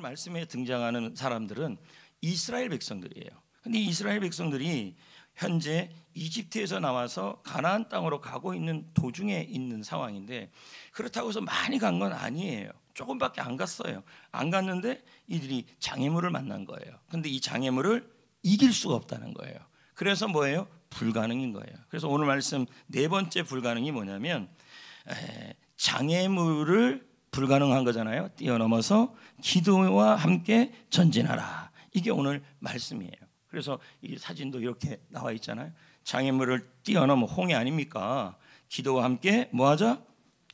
말씀에 등장하는 사람들은 이스라엘 백성들이에요. 근데 이스라엘 백성들이 현재 이집트에서 나와서 가나안 땅으로 가고 있는 도중에 있는 상황인데, 그렇다고 해서 많이 간 건 아니에요. 조금밖에 안 갔어요. 안 갔는데 이들이 장애물을 만난 거예요. 근데 이 장애물을 이길 수가 없다는 거예요. 그래서 뭐예요? 불가능인 거예요. 그래서 오늘 말씀 네 번째 불가능이 뭐냐면, 장애물을 불가능한 거잖아요. 뛰어넘어서 기도와 함께 전진하라. 이게 오늘 말씀이에요. 그래서 이 사진도 이렇게 나와 있잖아요. 장애물을 뛰어넘어 홍해 아닙니까? 기도와 함께 뭐하자?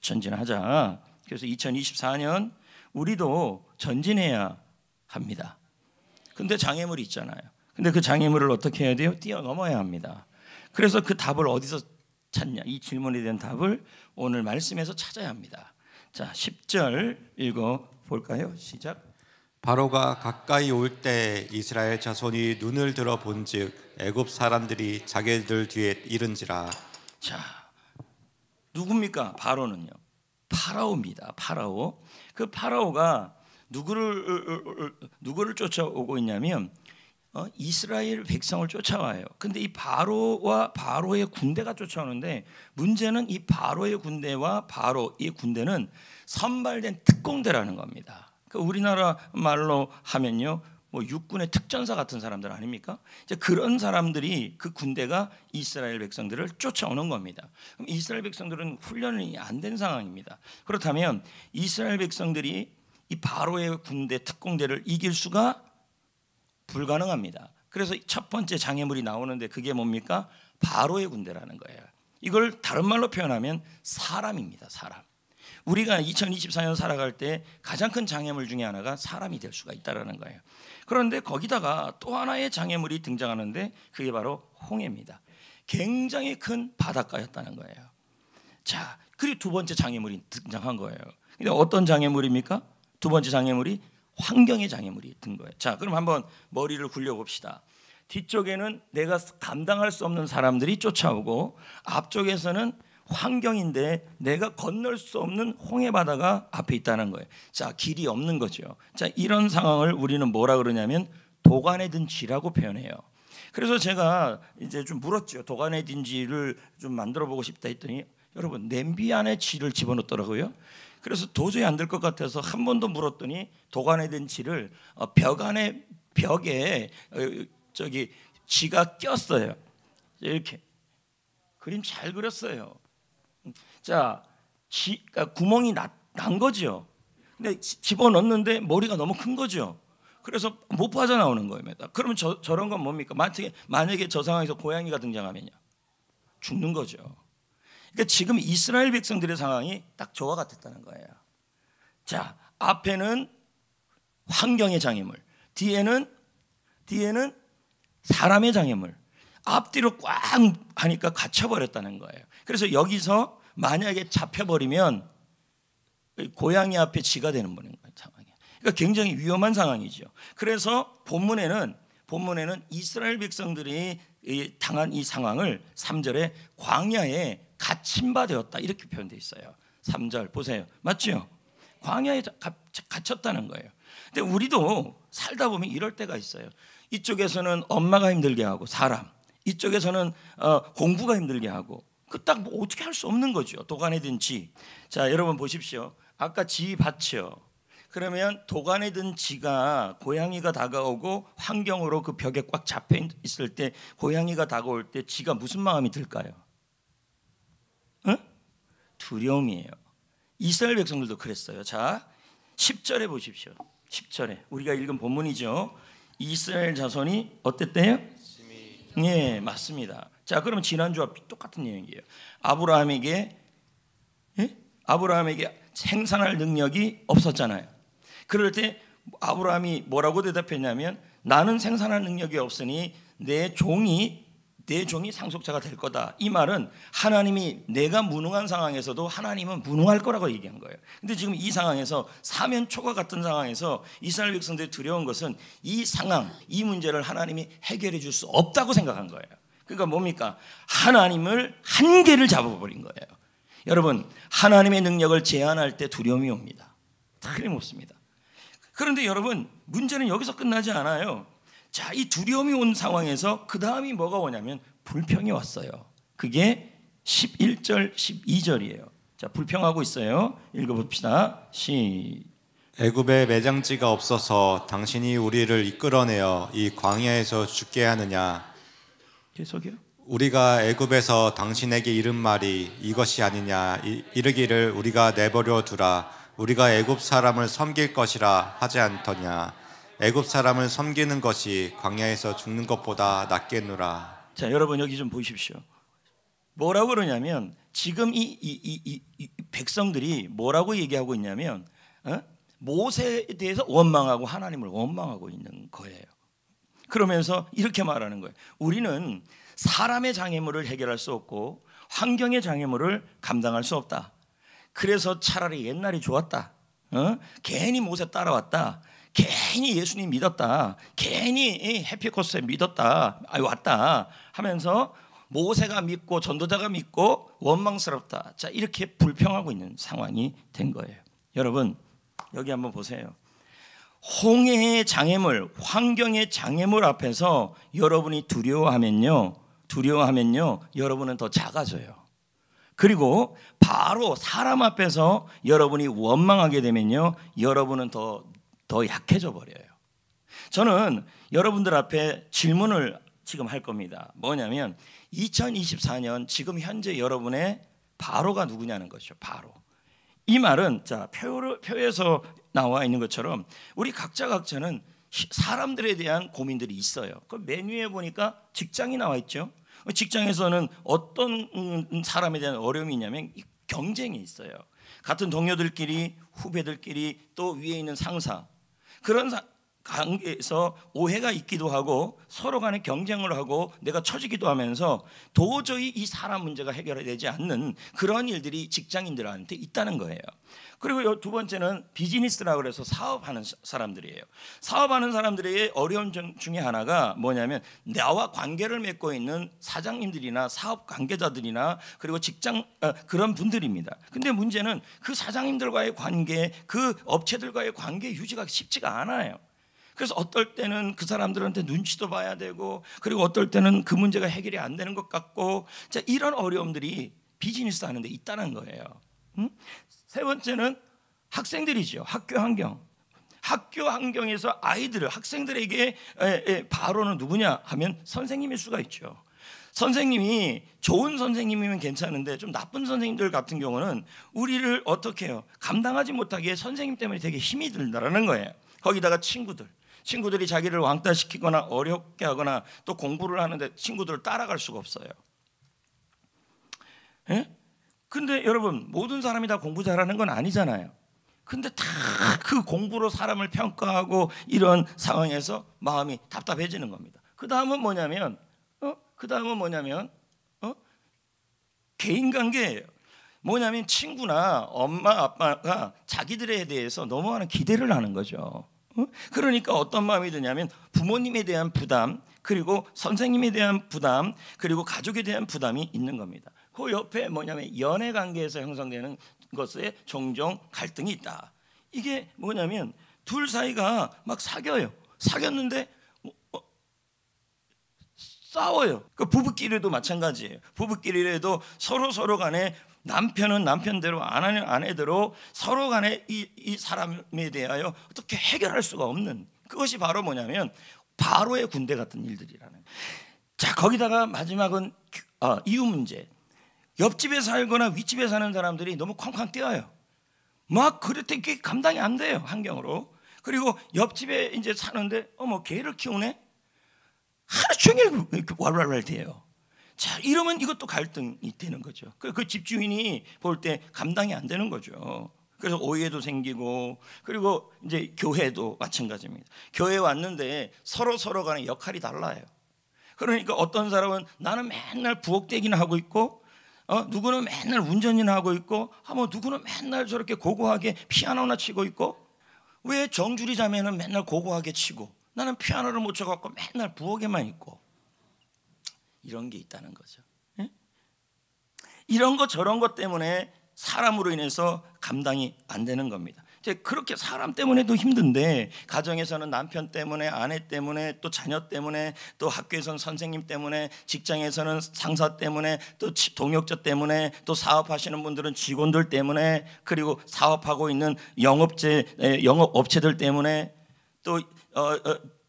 전진하자. 그래서 2024년 우리도 전진해야 합니다. 근데 장애물이 있잖아요. 근데 그 장애물을 어떻게 해야 돼요? 뛰어넘어야 합니다. 그래서 그 답을 어디서 찾냐? 이 질문에 대한 답을 오늘 말씀에서 찾아야 합니다. 자, 10절 읽어 볼까요? 시작. 바로가 가까이 올 때 이스라엘 자손이 눈을 들어 본즉 애굽 사람들이 자기들 뒤에 이른지라. 자, 누굽니까? 바로는요, 파라오입니다. 파라오. 그 파라오가 누구를 쫓아오고 있냐면 이스라엘 백성을 쫓아와요. 근데 이 바로와 바로의 군대가 쫓아오는데, 문제는 이 바로의 군대와 바로의 군대는 선발된 특공대라는 겁니다. 그 우리나라 말로 하면요, 뭐 육군의 특전사 같은 사람들 아닙니까? 이제 그런 사람들이, 그 군대가 이스라엘 백성들을 쫓아오는 겁니다. 그럼 이스라엘 백성들은 훈련이 안 된 상황입니다. 그렇다면 이스라엘 백성들이 이 바로의 군대 특공대를 이길 수가 불가능합니다. 그래서 첫 번째 장애물이 나오는데 그게 뭡니까? 바로의 군대라는 거예요. 이걸 다른 말로 표현하면 사람입니다. 사람. 우리가 2024년 살아갈 때 가장 큰 장애물 중에 하나가 사람이 될 수가 있다는 거예요. 그런데 거기다가 또 하나의 장애물이 등장하는데 그게 바로 홍해입니다. 굉장히 큰 바닷가였다는 거예요. 자, 그리고 두 번째 장애물이 등장한 거예요. 근데 어떤 장애물입니까? 두 번째 장애물이 환경의 장애물이 든 거예요. 자, 그럼 한번 머리를 굴려봅시다. 뒤쪽에는 내가 감당할 수 없는 사람들이 쫓아오고, 앞쪽에서는 환경인데 내가 건널 수 없는 홍해 바다가 앞에 있다는 거예요. 자, 길이 없는 거죠. 자, 이런 상황을 우리는 뭐라 그러냐면 도간에 든 쥐라고 표현해요. 그래서 제가 이제 좀 물었죠. 도간에 든 쥐를 좀 만들어 보고 싶다 했더니, 여러분, 냄비 안에 쥐를 집어넣더라고요. 그래서 도저히 안 될 것 같아서 한 번 더 물었더니 도간에 든 쥐를 벽에 저기 쥐가 꼈어요. 이렇게 그림 잘 그렸어요. 자, 그러니까 구멍이 난 거죠. 근데 집어넣는데 머리가 너무 큰 거죠. 그래서 못 빠져나오는 거예요. 그러면 저런 건 뭡니까? 만약에 저 상황에서 고양이가 등장하면요, 죽는 거죠. 그러니까 지금 이스라엘 백성들의 상황이 딱 저와 같았다는 거예요. 자, 앞에는 환경의 장애물, 뒤에는 사람의 장애물, 앞뒤로 꽉 하니까 갇혀버렸다는 거예요. 그래서 여기서 만약에 잡혀버리면 고양이 앞에 쥐가 되는 거예요. 그러니까 굉장히 위험한 상황이죠. 그래서 본문에는 이스라엘 백성들이 당한 이 상황을 3절에 광야에 갇힌 바 되었다 이렇게 표현되어 있어요. 3절 보세요. 맞죠? 광야에 갇혔다는 거예요. 근데 우리도 살다 보면 이럴 때가 있어요. 이쪽에서는 엄마가 힘들게 하고 사람, 이쪽에서는 공부가 힘들게 하고, 그 딱 뭐 어떻게 할 수 없는 거죠. 도간에 든 쥐. 자, 여러분 보십시오. 아까 쥐 봤죠? 그러면 도간에 든 쥐가 고양이가 다가오고 환경으로 그 벽에 꽉 잡혀 있을 때, 고양이가 다가올 때 쥐가 무슨 마음이 들까요? 응? 두려움이에요. 이스라엘 백성들도 그랬어요. 자, 10절에 보십시오. 10절에 우리가 읽은 본문이죠. 이스라엘 자손이 어땠대요? 예, 맞습니다. 자, 그러면 지난주와 똑같은 내용이에요. 아브라함에게 생산할 능력이 없었잖아요. 그럴 때 아브라함이 뭐라고 대답했냐면, 나는 생산할 능력이 없으니 내 종이 상속자가 될 거다. 이 말은 하나님이 내가 무능한 상황에서도 하나님은 무능할 거라고 얘기한 거예요. 근데 지금 이 상황에서 사면 초과 같은 상황에서 이스라엘 백성들이 두려운 것은 이 상황, 이 문제를 하나님이 해결해 줄 수 없다고 생각한 거예요. 그러니까 뭡니까? 하나님을 한계를 잡아버린 거예요. 여러분, 하나님의 능력을 제한할 때 두려움이 옵니다. 틀림없습니다. 그런데 여러분, 문제는 여기서 끝나지 않아요. 자, 이 두려움이 온 상황에서 그 다음이 뭐가 오냐면 불평이 왔어요. 그게 11절 12절이에요. 자, 불평하고 있어요. 읽어봅시다. 애굽에 매장지가 없어서 당신이 우리를 이끌어내어 이 광야에서 죽게 하느냐. 계속이요. 우리가 애굽에서 당신에게 이른 말이 이것이 아니냐. 이르기를 우리가 내버려 두라. 우리가 애굽 사람을 섬길 것이라 하지 않더냐. 애굽 사람을 섬기는 것이 광야에서 죽는 것보다 낫겠노라. 자, 여러분 여기 좀 보십시오. 뭐라고 그러냐면 지금 이 백성들이 뭐라고 얘기하고 있냐면 모세에 대해서 원망하고 하나님을 원망하고 있는 거예요. 그러면서 이렇게 말하는 거예요. 우리는 사람의 장애물을 해결할 수 없고 환경의 장애물을 감당할 수 없다. 그래서 차라리 옛날이 좋았다. 괜히 모세 따라왔다. 괜히 예수님 믿었다. 괜히 해피코스에 믿었다. 왔다 하면서 모세가 믿고 전도자가 믿고 원망스럽다. 자, 이렇게 불평하고 있는 상황이 된 거예요. 여러분 여기 한번 보세요. 홍해의 장애물, 환경의 장애물 앞에서 여러분이 두려워하면요 여러분은 더 작아져요. 그리고 바로 사람 앞에서 여러분이 원망하게 되면요 여러분은 더 약해져 버려요. 저는 여러분들 앞에 질문을 지금 할 겁니다. 뭐냐면 2024년 지금 현재 여러분의 바로가 누구냐는 것이죠. 바로. 이 말은 자 표에서 나와 있는 것처럼 우리 각자는 사람들에 대한 고민들이 있어요. 그 메뉴에 보니까 직장이 나와 있죠. 직장에서는 어떤 사람에 대한 어려움이 있냐면 경쟁이 있어요. 같은 동료들끼리, 후배들끼리, 또 위에 있는 상사, 그런 관계에서 오해가 있기도 하고 서로 간에 경쟁을 하고 내가 처지기도 하면서 도저히 이 사람 문제가 해결되지 않는 그런 일들이 직장인들한테 있다는 거예요. 그리고 두 번째는 비즈니스라고 해서 사업하는 사람들이에요. 사업하는 사람들의 어려움 중에 하나가 뭐냐면 나와 관계를 맺고 있는 사장님들이나 사업 관계자들이나 그리고 직장 그런 분들입니다. 근데 문제는 그 사장님들과의 관계, 그 업체들과의 관계 유지가 쉽지가 않아요. 그래서 어떨 때는 그 사람들한테 눈치도 봐야 되고 그리고 어떨 때는 그 문제가 해결이 안 되는 것 같고, 자, 이런 어려움들이 비즈니스 하는데 있다는 거예요. 세 번째는 학생들이죠. 학교 환경. 학교 환경에서 학생들에게 바로는 누구냐 하면 선생님일 수가 있죠. 선생님이 좋은 선생님이면 괜찮은데 좀 나쁜 선생님들 같은 경우는 우리를 어떻게 해요? 감당하지 못하게 선생님 때문에 되게 힘이 든다는 거예요. 거기다가 친구들이 자기를 왕따시키거나 어렵게 하거나 또 공부를 하는데 친구들을 따라갈 수가 없어요. 근데 여러분 모든 사람이 다 공부 잘하는 건 아니잖아요. 근데 다 그 공부로 사람을 평가하고 이런 상황에서 마음이 답답해지는 겁니다. 그 다음은 뭐냐면 개인 관계예요. 뭐냐면 친구나 엄마 아빠가 자기들에 대해서 너무 많은 기대를 하는 거죠. 그러니까 어떤 마음이 드냐면 부모님에 대한 부담, 그리고 선생님에 대한 부담, 그리고 가족에 대한 부담이 있는 겁니다. 그 옆에 뭐냐면 연애 관계에서 형성되는 것에 종종 갈등이 있다. 이게 뭐냐면 둘 사이가 막 사귀었는데 싸워요. 그 부부끼리도 마찬가지예요. 부부끼리라도 서로 간에 남편은 남편대로 아내는 아내대로 서로 간에 이 사람에 대하여 어떻게 해결할 수가 없는, 그것이 바로 뭐냐면 바로의 군대 같은 일들이라는. 자, 거기다가 마지막은 이유 문제. 옆집에 살거나 윗집에 사는 사람들이 너무 쾅쾅 뛰어요. 막 그랬더니 그게 감당이 안 돼요, 환경으로. 그리고 옆집에 이제 사는데 개를 키우네. 하루 종일 왈왈왈 돼요. 자, 이러면 이것도 갈등이 되는 거죠. 그 집주인이 볼 때 감당이 안 되는 거죠. 그래서 오해도 생기고, 그리고 이제 교회도 마찬가지입니다. 교회 왔는데 서로 간의 역할이 달라요. 그러니까 어떤 사람은 나는 맨날 부엌대기나 하고 있고, 누구는 맨날 운전이나 하고 있고, 누구는 맨날 저렇게 고고하게 피아노나 치고 있고, 왜 정주리 자매는 맨날 고고하게 치고 나는 피아노를 못 쳐갖고 맨날 부엌에만 있고, 이런 게 있다는 거죠. 이런 것 저런 것 때문에 사람으로 인해서 감당이 안 되는 겁니다. 이제 그렇게 사람 때문에도 힘든데, 가정에서는 남편 때문에, 아내 때문에, 또 자녀 때문에, 또 학교에서는 선생님 때문에, 직장에서는 상사 때문에, 또 동역자 때문에, 또 사업하시는 분들은 직원들 때문에, 그리고 사업하고 있는 영업업체들 때문에,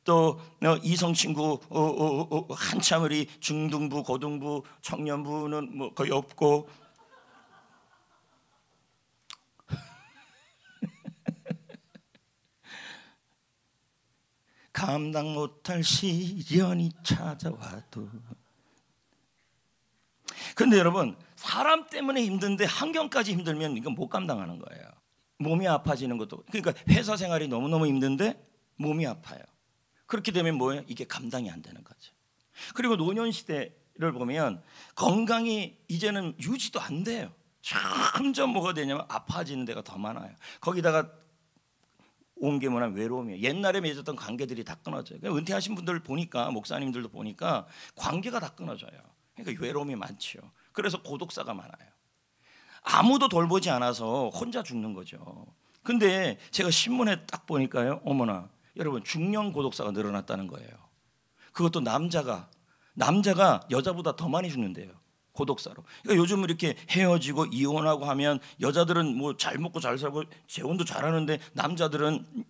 또 이성 친구 한참 우리 중등부, 고등부, 청년부는 뭐 거의 없고, 감당 못할 시련이 찾아와도. 그런데 여러분, 사람 때문에 힘든데 환경까지 힘들면 이건 못 감당하는 거예요. 몸이 아파지는 것도, 그러니까 회사 생활이 너무너무 힘든데 몸이 아파요. 그렇게 되면 뭐예요? 이게 감당이 안 되는 거죠. 그리고 노년 시대를 보면 건강이 이제는 유지도 안 돼요. 점점 뭐가 되냐면 아파지는 데가 더 많아요. 거기다가 온 게 뭐냐, 외로움이에요. 옛날에 맺었던 관계들이 다 끊어져요. 은퇴하신 분들 보니까, 목사님들도 보니까 관계가 다 끊어져요. 그러니까 외로움이 많죠. 그래서 고독사가 많아요. 아무도 돌보지 않아서 혼자 죽는 거죠. 근데 제가 신문에 딱 보니까요, 어머나 여러분, 중년 고독사가 늘어났다는 거예요. 그것도 남자가 여자보다 더 많이 죽는데요, 고독사로. 그러니까 요즘 이렇게 헤어지고 이혼하고 하면 여자들은 뭐 잘 먹고 잘 살고 재혼도 잘하는데 남자들은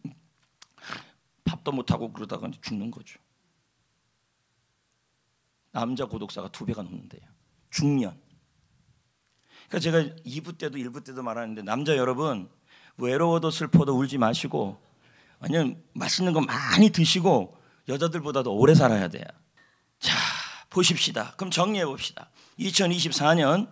밥도 못하고 그러다가 죽는 거죠. 남자 고독사가 2배가 넘는데요, 중년. 그러니까 제가 2부 때도 1부 때도 말하는데, 남자 여러분, 외로워도 슬퍼도 울지 마시고 완전 맛있는 거 많이 드시고 여자들보다도 오래 살아야 돼요. 자, 보십시다. 그럼 정리해 봅시다. 2024년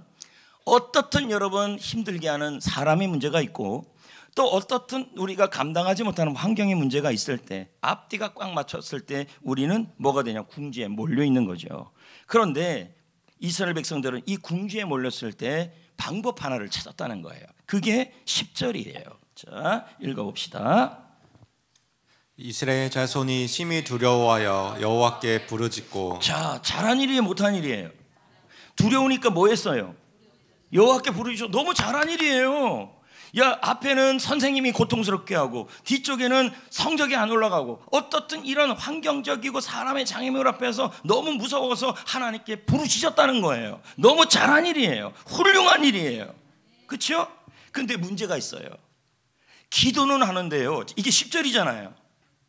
어떻든 여러분 힘들게 하는 사람의 문제가 있고, 또 어떻든 우리가 감당하지 못하는 환경의 문제가 있을 때, 앞뒤가 꽉 맞췄을 때 우리는 뭐가 되냐, 궁지에 몰려 있는 거죠. 그런데 이스라엘 백성들은 이 궁지에 몰렸을 때 방법 하나를 찾았다는 거예요. 그게 10절이에요. 자, 읽어봅시다. 이스라엘 자손이 심히 두려워하여 여호와께 부르짖고. 자, 잘한 일이에요, 못한 일이에요? 두려우니까 뭐 했어요? 여호와께 부르짖어. 너무 잘한 일이에요. 야, 앞에는 선생님이 고통스럽게 하고 뒤쪽에는 성적이 안 올라가고, 어떻든 이런 환경적이고 사람의 장애물 앞에서 너무 무서워서 하나님께 부르짖었다는 거예요. 너무 잘한 일이에요. 훌륭한 일이에요. 그렇죠? 근데 문제가 있어요. 기도는 하는데요, 이게 10절이잖아요.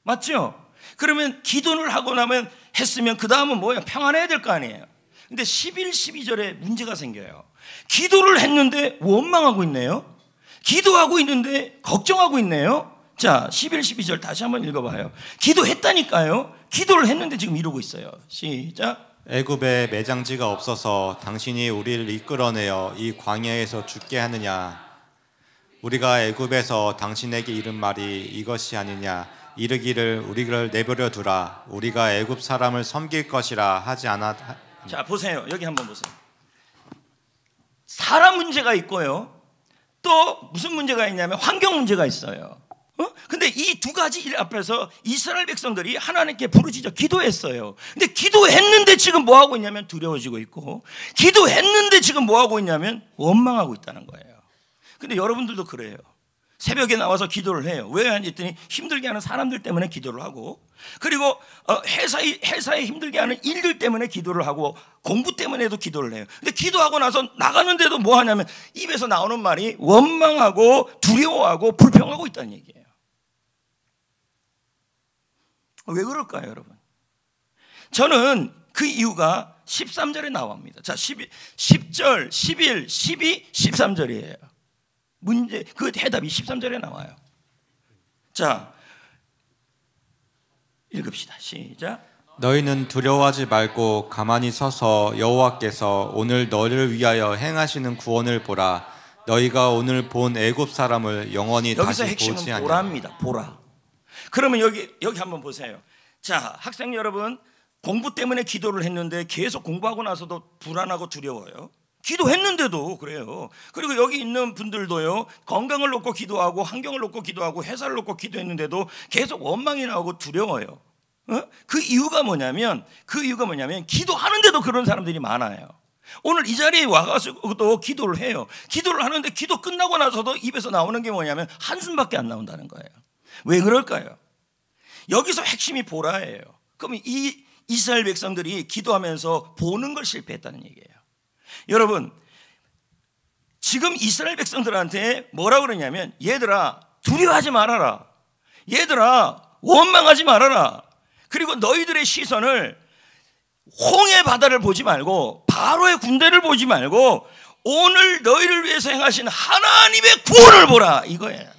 맞죠? 그러면 기도를 하고 나면 했으면 그 다음은 뭐예요? 평안해야 될 거 아니에요. 근데 11, 12절에 문제가 생겨요. 기도를 했는데 원망하고 있네요. 기도하고 있는데 걱정하고 있네요. 자, 11, 12절 다시 한번 읽어봐요. 기도했다니까요. 기도를 했는데 지금 이러고 있어요. 시작. 애굽에 매장지가 없어서 당신이 우리를 이끌어내어 이 광야에서 죽게 하느냐. 우리가 애굽에서 당신에게 이른 말이 이것이 아니냐. 이르기를 우리를 내버려 두라. 우리가 애굽 사람을 섬길 것이라 하지 않았. 자, 보세요. 여기 한번 보세요. 사람 문제가 있고요, 또 무슨 문제가 있냐면 환경 문제가 있어요. 근데 이 두 가지 일 앞에서 이스라엘 백성들이 하나님께 부르짖어 기도했어요. 근데 기도했는데 지금 뭐 하고 있냐면 두려워지고 있고, 기도했는데 지금 뭐 하고 있냐면 원망하고 있다는 거예요. 근데 여러분들도 그래요. 새벽에 나와서 기도를 해요. 왜 하냐 했더니 힘들게 하는 사람들 때문에 기도를 하고, 그리고 회사에 힘들게 하는 일들 때문에 기도를 하고, 공부 때문에도 기도를 해요. 근데 기도하고 나서 나가는데도 뭐 하냐면 입에서 나오는 말이 원망하고 두려워하고 불평하고 있다는 얘기예요. 왜 그럴까요, 여러분? 저는 그 이유가 13절에 나옵니다. 자, 10절, 11, 12, 13절이에요. 문제, 그 해답이 13절에 나와요. 자, 읽읍시다. 시작. 너희는 두려워하지 말고 가만히 서서 여호와께서 오늘 너를 위하여 행하시는 구원을 보라. 너희가 오늘 본 애굽 사람을 영원히 다시 보지 여기서 핵심은 아니하리라. 보라입니다. 보라. 그러면 여기 한번 보세요. 자, 학생 여러분, 공부 때문에 기도를 했는데 계속 공부하고 나서도 불안하고 두려워요. 기도했는데도 그래요. 그리고 여기 있는 분들도요, 건강을 놓고 기도하고 환경을 놓고 기도하고 회사를 놓고 기도했는데도 계속 원망이 나오고 두려워요. 그 이유가 뭐냐면 기도하는데도 그런 사람들이 많아요. 오늘 이 자리에 와가지고도 기도를 해요. 기도를 하는데 기도 끝나고 나서도 입에서 나오는 게 뭐냐면 한숨밖에 안 나온다는 거예요. 왜 그럴까요? 여기서 핵심이 보라예요. 그럼 이 이스라엘 백성들이 기도하면서 보는 걸 실패했다는 얘기예요. 여러분, 지금 이스라엘 백성들한테 뭐라 그러냐면, 얘들아 두려워하지 말아라. 얘들아 원망하지 말아라. 그리고 너희들의 시선을 홍해 바다를 보지 말고 바로의 군대를 보지 말고 오늘 너희를 위해서 행하신 하나님의 구원을 보라, 이거예요.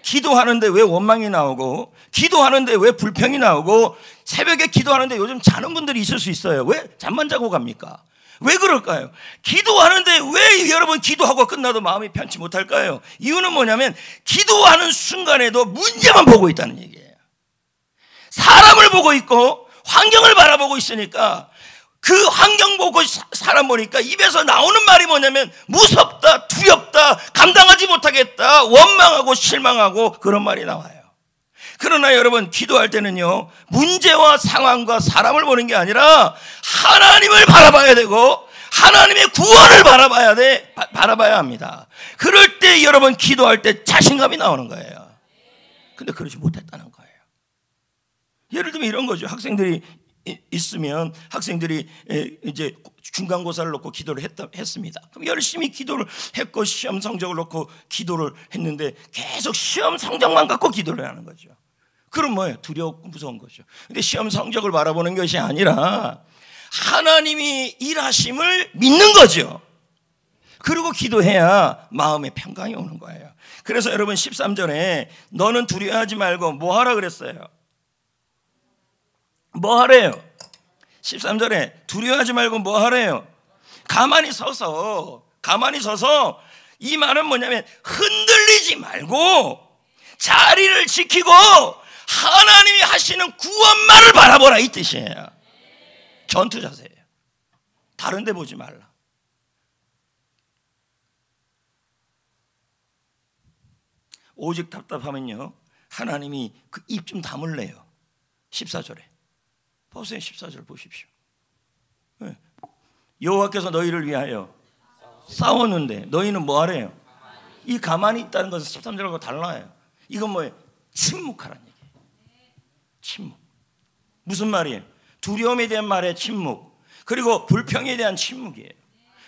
기도하는데 왜 원망이 나오고, 기도하는데 왜 불평이 나오고, 새벽에 기도하는데 요즘 자는 분들이 있을 수 있어요. 왜 잠만 자고 갑니까? 왜 그럴까요? 기도하는데 왜 여러분 기도하고 끝나도 마음이 편치 못할까요? 이유는 뭐냐면 기도하는 순간에도 문제만 보고 있다는 얘기예요. 사람을 보고 있고 환경을 바라보고 있으니까, 그 환경 보고 사람 보니까 입에서 나오는 말이 뭐냐면 무섭다, 두렵다, 감당하지 못하겠다, 원망하고 실망하고 그런 말이 나와요. 그러나 여러분, 기도할 때는요, 문제와 상황과 사람을 보는 게 아니라 하나님을 바라봐야 되고 하나님의 구원을 바라봐야 합니다. 그럴 때 여러분, 기도할 때 자신감이 나오는 거예요. 근데 그러지 못했다는 거예요. 예를 들면 이런 거죠. 학생들이 있으면 학생들이 이제 중간고사를 놓고 기도를 했습니다. 그럼 열심히 기도를 했고 시험 성적을 놓고 기도를 했는데 계속 시험 성적만 갖고 기도를 하는 거죠. 그럼 뭐예요? 두렵고 무서운 거죠. 근데 시험 성적을 바라보는 것이 아니라 하나님이 일하심을 믿는 거죠. 그리고 기도해야 마음에 평강이 오는 거예요. 그래서 여러분 13절에 너는 두려워하지 말고 뭐 하라 그랬어요? 뭐 하래요? 13절에 두려워하지 말고 뭐 하래요? 가만히 서서 이 말은 뭐냐면 흔들리지 말고 자리를 지키고 하나님이 하시는 구원만을 바라보라, 이 뜻이에요. 전투 자세예요. 다른 데 보지 말라. 오직 답답하면요, 하나님이 그 입 좀 다물래요. 14절에 보세요. 14절 보십시오. 여호와께서 너희를 위하여 싸웠는데 너희는 뭐 하래요? 이 가만히 있다는 것은 13절하고 달라요. 이건 뭐예요? 침묵하라는 얘기예요. 침묵. 무슨 말이에요? 두려움에 대한 말의 침묵, 그리고 불평에 대한 침묵이에요.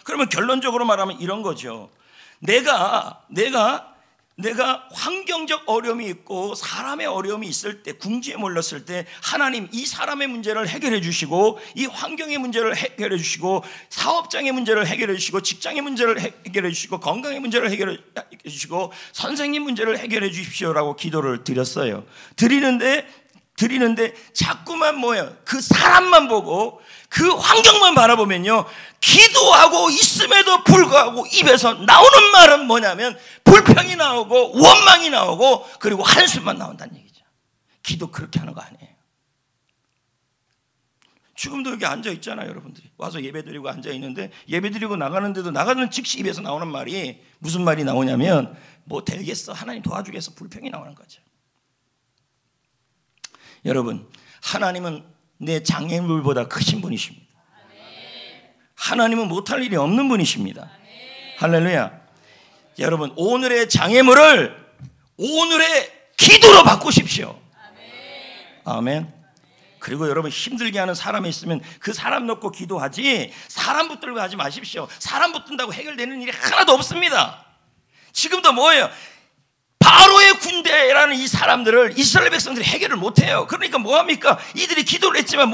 그러면 결론적으로 말하면 이런 거죠. 내가 환경적 어려움이 있고 사람의 어려움이 있을 때, 궁지에 몰렸을 때 하나님 이 사람의 문제를 해결해 주시고, 이 환경의 문제를 해결해 주시고, 사업장의 문제를 해결해 주시고, 직장의 문제를 해결해 주시고, 건강의 문제를 해결해 주시고, 선생님 문제를 해결해 주십시오라고 기도를 드렸어요. 드리는데 자꾸만 뭐예요? 그 사람만 보고 그 환경만 바라보면요, 기도하고 있음에도 불구하고 입에서 나오는 말은 뭐냐면 불평이 나오고 원망이 나오고 그리고 한숨만 나온다는 얘기죠. 기도 그렇게 하는 거 아니에요. 지금도 여기 앉아 있잖아요. 여러분들이 와서 예배드리고 앉아 있는데, 예배드리고 나가는데도 나가는 즉시 입에서 나오는 말이 무슨 말이 나오냐면 뭐 되겠어, 하나님 도와주겠어, 불평이 나오는 거죠. 여러분, 하나님은 내 장애물보다 크신 분이십니다. 하나님은 못할 일이 없는 분이십니다. 할렐루야. 여러분, 오늘의 장애물을 오늘의 기도로 바꾸십시오. 아멘. 그리고 여러분, 힘들게 하는 사람이 있으면 그 사람 놓고 기도하지 사람 붙들고 하지 마십시오. 사람 붙든다고 해결되는 일이 하나도 없습니다. 지금도 뭐예요? 바로의 군대라는 이 사람들을 이스라엘 백성들이 해결을 못해요. 그러니까 뭐합니까? 이들이 기도를 했지만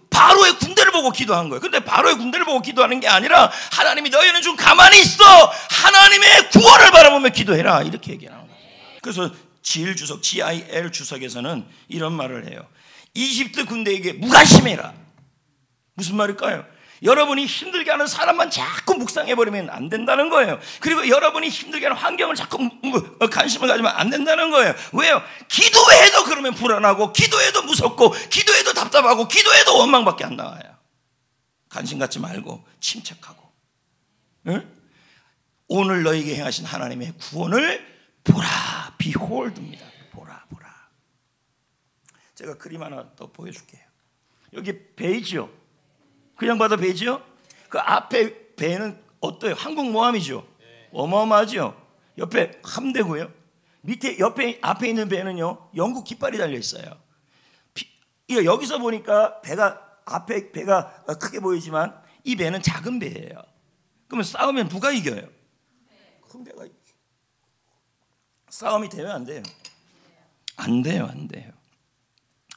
바로의 군대를 보고 기도한 거예요. 근데 바로의 군대를 보고 기도하는 게 아니라 하나님이 너희는 좀 가만히 있어, 하나님의 구원을 바라보며 기도해라, 이렇게 얘기하는 거예요. 그래서 GIL 주석에서는 이런 말을 해요. 이집트 군대에게 무관심해라. 무슨 말일까요? 여러분이 힘들게 하는 사람만 자꾸 묵상해버리면 안 된다는 거예요. 그리고 여러분이 힘들게 하는 환경을 자꾸 관심을 가지면 안 된다는 거예요. 왜요? 기도해도 그러면 불안하고, 기도해도 무섭고, 기도해도 답답하고, 기도해도 원망밖에 안 나와요. 관심 갖지 말고 침착하고, 응? 오늘 너에게 행하신 하나님의 구원을 보라. behold입니다. 보라. 제가 그림 하나 더 보여줄게요. 여기 베이지요. 그냥 봐도 베이지요? 그 앞에 배는 어때요? 항공모함이죠. 어마어마하죠. 옆에 함대고요. 밑에 앞에 있는 배는요, 영국 깃발이 달려 있어요. 여기서 보니까 앞에 배가 크게 보이지만 이 배는 작은 배예요. 그러면 싸우면 누가 이겨요? 큰 배가 이겨요. 싸움이 되면 안 돼요. 안 돼요.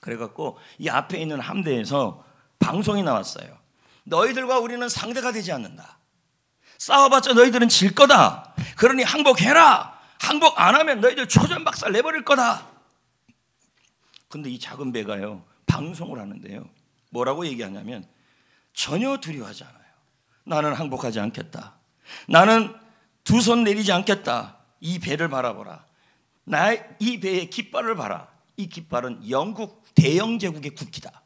그래갖고 이 앞에 있는 함대에서 방송이 나왔어요. 너희들과 우리는 상대가 되지 않는다. 싸워봤자 너희들은 질 거다. 그러니 항복해라. 항복 안 하면 너희들 초전박살 내버릴 거다. 근데 이 작은 배가요, 방송을 하는데요, 뭐라고 얘기하냐면 전혀 두려워하지 않아요. 나는 항복하지 않겠다. 나는 두 손 내리지 않겠다. 이 배를 바라보라. 이 배의 깃발을 봐라. 이 깃발은 영국 대영 제국의 국기다.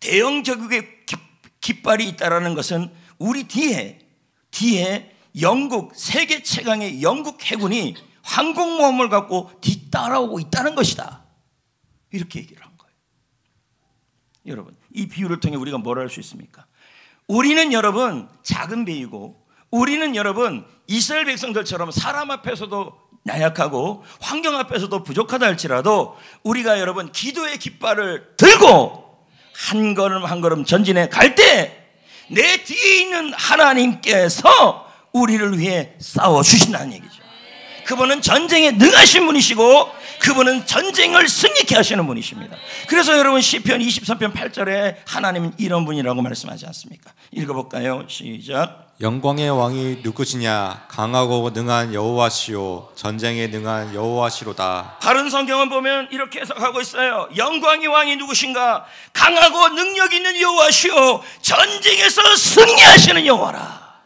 대영 제국의 깃발이 있다라는 것은 우리 뒤에 영국 세계 최강의 영국 해군이 항공모함을 갖고 뒤따라오고 있다는 것이다. 이렇게 얘기를 한 거예요. 여러분, 이 비유를 통해 우리가 뭘 할 수 있습니까? 우리는 여러분 작은 배이고, 우리는 여러분 이스라엘 백성들처럼 사람 앞에서도 나약하고 환경 앞에서도 부족하다 할지라도 우리가 여러분 기도의 깃발을 들고 한 걸음 한 걸음 전진해 갈 때 내 뒤에 있는 하나님께서 우리를 위해 싸워주신다는 얘기죠. 그분은 전쟁에 능하신 분이시고 그분은 전쟁을 승리케 하시는 분이십니다. 그래서 여러분 시편 23편 8절에 하나님은 이런 분이라고 말씀하지 않습니까? 읽어볼까요? 시작. 영광의 왕이 누구시냐? 강하고 능한 여호와시오. 전쟁에 능한 여호와시로다. 다른 성경은 보면 이렇게 해석하고 있어요. 영광의 왕이 누구신가? 강하고 능력 있는 여호와시오. 전쟁에서 승리하시는 여호와라.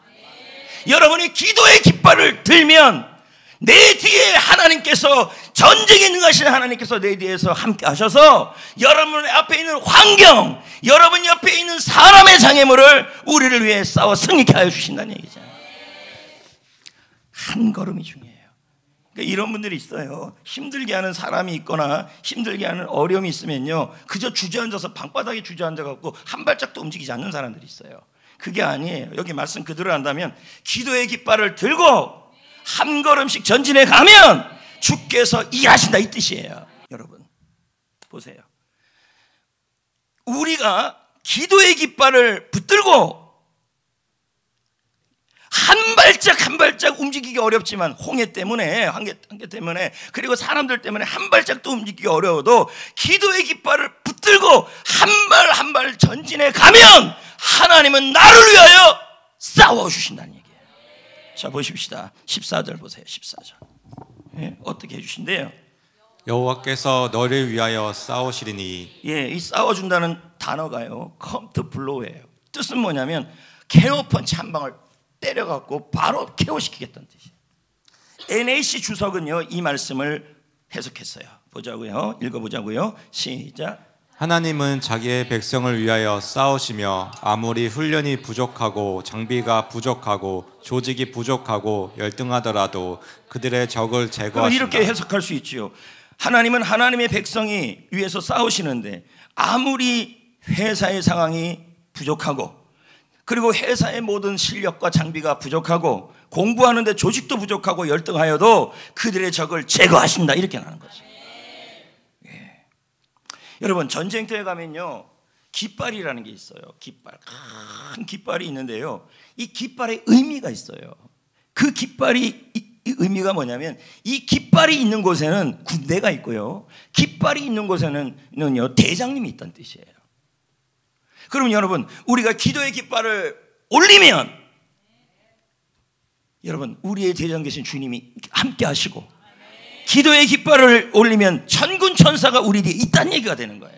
여러분이 기도의 깃발을 들면 내 뒤에 하나님께서, 전쟁에 능하신 하나님께서 내 뒤에서 함께 하셔서 여러분 앞에 있는 환경, 여러분 옆에 있는 사람의 장애물을 우리를 위해 싸워 승리케 하여 주신다는 얘기죠. 한 걸음이 중요해요. 그러니까 이런 분들이 있어요. 힘들게 하는 사람이 있거나 힘들게 하는 어려움이 있으면요, 그저 주저앉아서 방바닥에 주저앉아갖고 한 발짝도 움직이지 않는 사람들이 있어요. 그게 아니에요. 여기 말씀 그대로 한다면 기도의 깃발을 들고 한 걸음씩 전진해 가면 주께서 일하신다, 이 뜻이에요. 여러분 보세요. 우리가 기도의 깃발을 붙들고 한 발짝 한 발짝 움직이기 어렵지만 홍해 때문에, 한계 때문에, 그리고 사람들 때문에 한 발짝도 움직이기 어려워도 기도의 깃발을 붙들고 한 발 한 발 전진해 가면 하나님은 나를 위하여 싸워주신다는 얘기예요. 자, 보십시다. 14절 보세요. 14절. 예, 어떻게 해주신대요? 여호와께서 너를 위하여 싸우시리니. 예, 이 싸워준다는 단어가요, come to blow예요. 뜻은 뭐냐면 케어펀치 한 방을 때려갖고 바로 케어시키겠다는 뜻이에요. NAC 주석은요, 이 말씀을 해석했어요. 보자고요. 읽어보자고요. 시작. 하나님은 자기의 백성을 위하여 싸우시며 아무리 훈련이 부족하고 장비가 부족하고 조직이 부족하고 열등하더라도 그들의 적을 제거하신다. 이렇게 해석할 수 있지요. 하나님은 하나님의 백성이 위해서 싸우시는데 아무리 회사의 상황이 부족하고, 그리고 회사의 모든 실력과 장비가 부족하고 공부하는데 조직도 부족하고 열등하여도 그들의 적을 제거하신다, 이렇게 나는 거죠. 여러분 전쟁터에 가면요, 깃발이라는 게 있어요. 깃발, 큰 깃발이 있는데요, 이 깃발에 의미가 있어요. 그 깃발이 의미가 뭐냐면 이 깃발이 있는 곳에는 군대가 있고요, 깃발이 있는 곳에는요 대장님이 있다는 뜻이에요. 그럼 여러분 우리가 기도의 깃발을 올리면 여러분 우리의 대장 계신 주님이 함께 하시고, 기도의 깃발을 올리면 천군 천사가 우리 뒤에 있다는 얘기가 되는 거예요.